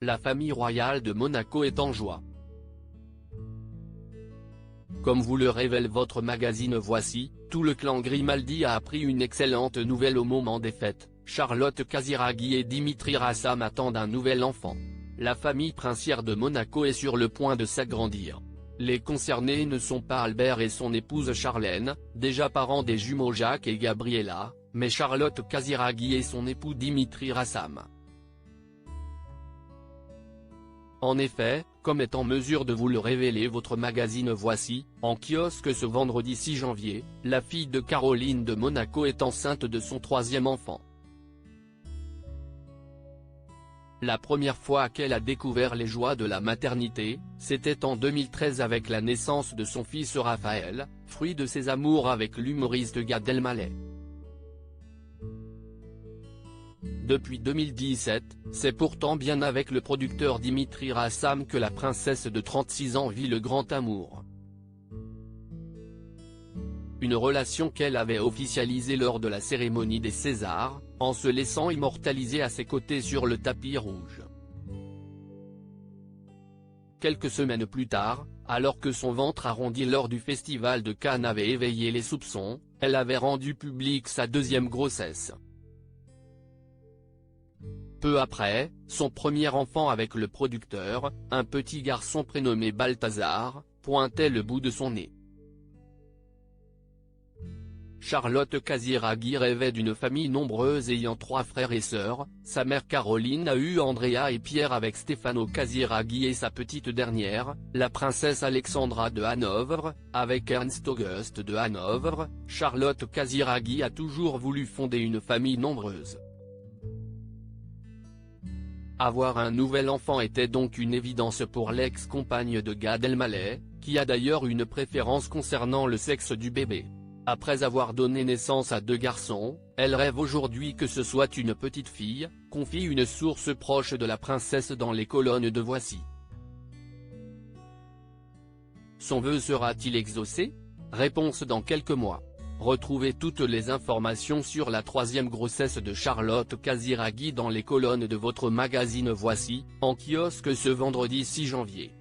La famille royale de Monaco est en joie. Comme vous le révèle votre magazine Voici, tout le clan Grimaldi a appris une excellente nouvelle au moment des fêtes. Charlotte Casiraghi et Dimitri Rassam attendent un nouvel enfant. La famille princière de Monaco est sur le point de s'agrandir. Les concernés ne sont pas Albert et son épouse Charlène, déjà parents des jumeaux Jacques et Gabriella, mais Charlotte Casiraghi et son époux Dimitri Rassam. En effet, comme est en mesure de vous le révéler votre magazine Voici, en kiosque ce vendredi 6 janvier, la fille de Caroline de Monaco est enceinte de son troisième enfant. La première fois qu'elle a découvert les joies de la maternité, c'était en 2013 avec la naissance de son fils Raphaël, fruit de ses amours avec l'humoriste Gad Elmaleh. Depuis 2017, c'est pourtant bien avec le producteur Dimitri Rassam que la princesse de 36 ans vit le grand amour. Une relation qu'elle avait officialisée lors de la cérémonie des Césars, en se laissant immortaliser à ses côtés sur le tapis rouge. Quelques semaines plus tard, alors que son ventre arrondi lors du festival de Cannes avait éveillé les soupçons, elle avait rendu publique sa deuxième grossesse. Peu après, son premier enfant avec le producteur, un petit garçon prénommé Balthazar, pointait le bout de son nez. Charlotte Casiraghi rêvait d'une famille nombreuse ayant 3 frères et sœurs. Sa mère Caroline a eu Andrea et Pierre avec Stefano Casiraghi et sa petite dernière, la princesse Alexandra de Hanovre, avec Ernst Auguste de Hanovre. Charlotte Casiraghi a toujours voulu fonder une famille nombreuse. Avoir un nouvel enfant était donc une évidence pour l'ex-compagne de Gad Elmaleh, qui a d'ailleurs une préférence concernant le sexe du bébé. Après avoir donné naissance à 2 garçons, elle rêve aujourd'hui que ce soit une petite fille, confie une source proche de la princesse dans les colonnes de Voici. Son vœu sera-t-il exaucé? Réponse dans quelques mois. Retrouvez toutes les informations sur la 3e grossesse de Charlotte Casiraghi dans les colonnes de votre magazine Voici, en kiosque ce vendredi 6 janvier.